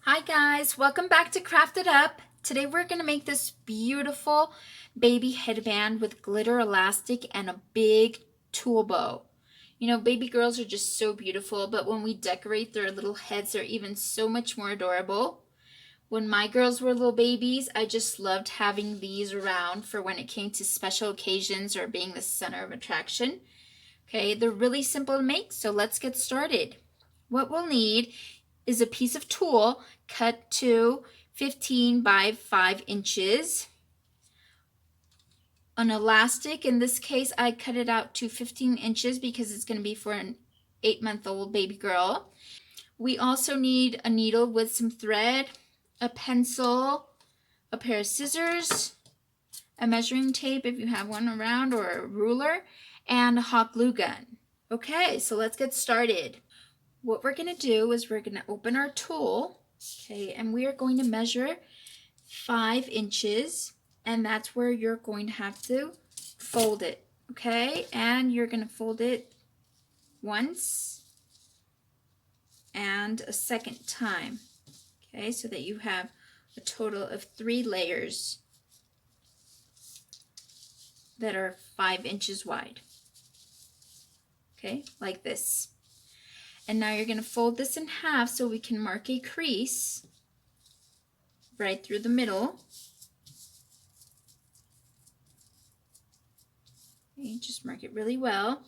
Hi guys, welcome back to Craft It Up. Today we're going to make this beautiful baby headband with glitter elastic and a big tulle bow. You know, baby girls are just so beautiful, but when we decorate their little heads, they're even so much more adorable. When my girls were little babies, I just loved having these around for when it came to special occasions or being the center of attraction. Okay, they're really simple to make, so let's get started. What we'll need is a piece of tulle cut to 15 by 5 inches. An elastic, in this case I cut it out to 15 inches because it's going to be for an 8-month-old baby girl. We also need a needle with some thread, a pencil, a pair of scissors, a measuring tape if you have one around, or a ruler, and a hot glue gun. Okay, so let's get started. What we're going to do is we're going to open our tulle, okay, and we are going to measure 5 inches, and that's where you're going to have to fold it, okay? And you're going to fold it once and a second time, okay, so that you have a total of 3 layers that are 5 inches wide, okay, like this. And now you're going to fold this in half so we can mark a crease right through the middle. Okay, just mark it really well.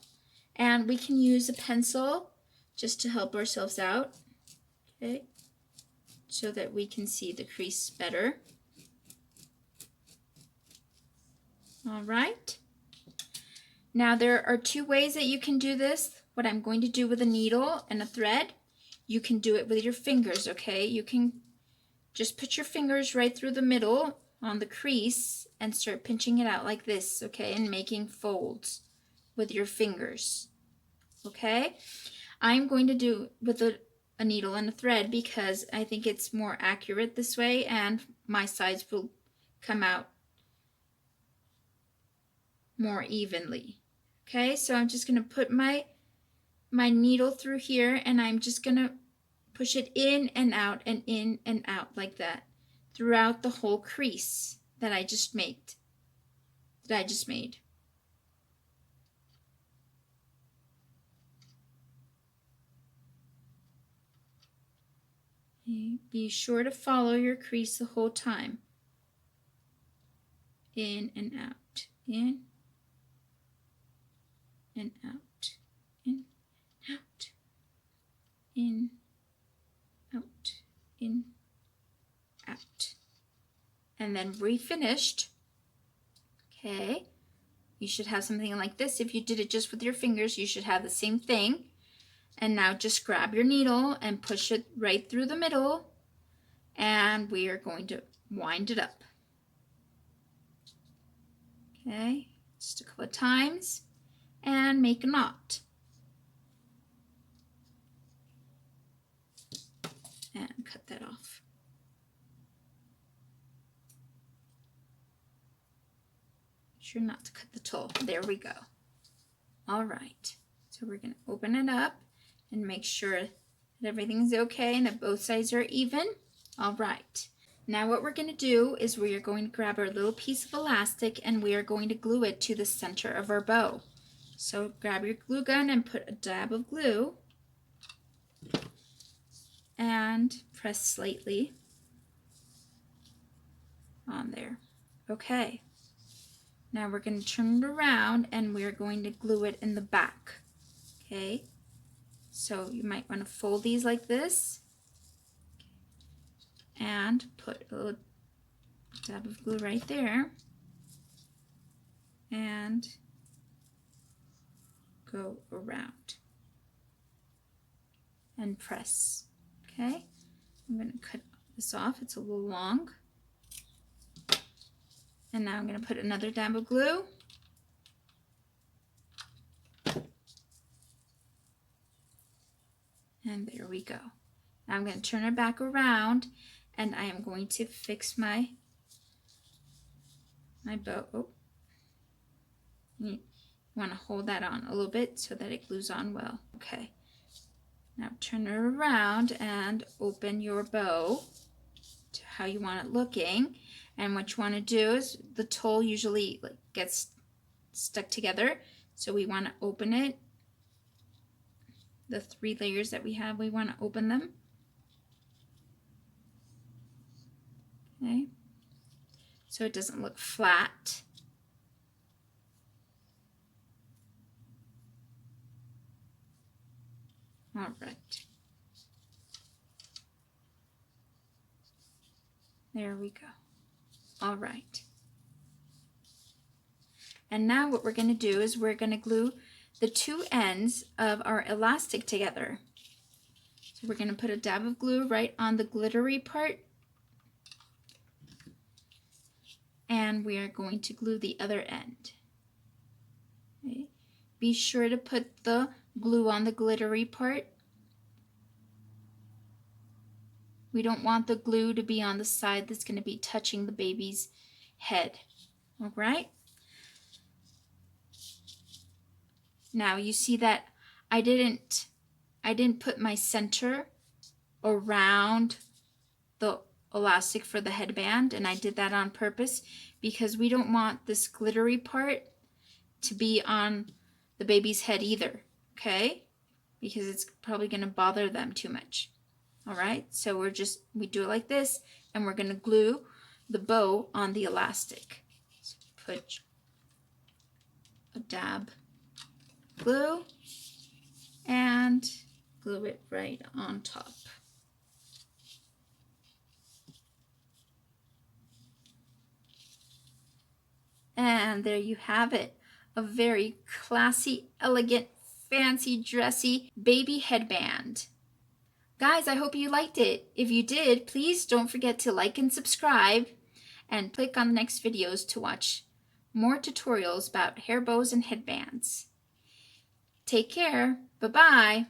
And we can use a pencil just to help ourselves out, okay, so that we can see the crease better. All right. Now there are 2 ways that you can do this. What I'm going to do with a needle and a thread, you can do it with your fingers, okay? You can just put your fingers right through the middle on the crease and start pinching it out like this, okay? And making folds with your fingers, okay? I'm going to do with a needle and a thread because I think it's more accurate this way and my sides will come out more evenly. Okay, so I'm just going to put my needle through here and I'm just going to push it in and out and in and out like that throughout the whole crease that I just made. Okay, be sure to follow your crease the whole time. In and out, in and out, in, out, in, out, in, out. And then refinished. Okay, you should have something like this. If you did it just with your fingers, you should have the same thing. And now just grab your needle and push it right through the middle, and we are going to wind it up. Okay, just a couple of times and make a knot. And cut that off. Make sure not to cut the tulle. There we go. All right, so we're going to open it up and make sure that everything's okay and that both sides are even. All right. Now what we're going to do is we are going to grab our little piece of elastic and we are going to glue it to the center of our bow. So grab your glue gun and put a dab of glue and press slightly on there. Okay. Now we're going to turn it around and we're going to glue it in the back. Okay. So you might want to fold these like this and put a little dab of glue right there and go around and press. Okay, I'm going to cut this off, it's a little long. And now I'm going to put another dab of glue. And there we go. Now I'm going to turn it back around and I am going to fix my bow. Oh. You want to hold that on a little bit so that it glues on well. Okay. Now turn it around and open your bow to how you want it looking. And what you want to do is the tulle usually gets stuck together, so we want to open it. The 3 layers that we have, we want to open them. Okay, so it doesn't look flat. All right. There we go. All right. And now what we're going to do is we're going to glue the 2 ends of our elastic together. So we're going to put a dab of glue right on the glittery part. And we are going to glue the other end. Okay. Be sure to put the glue on the glittery part. We don't want the glue to be on the side that's going to be touching the baby's head. All right? Now you see that I didn't put my center around the elastic for the headband, and I did that on purpose because we don't want this glittery part to be on the baby's head either, okay? Because it's probably going to bother them too much. All right, so we do it like this, and we're going to glue the bow on the elastic. So put a dab glue and glue it right on top. And there you have it, a very classy, elegant, fancy, dressy baby headband. Guys, I hope you liked it. If you did, please don't forget to like and subscribe and click on the next videos to watch more tutorials about hair bows and headbands. Take care. Bye-bye.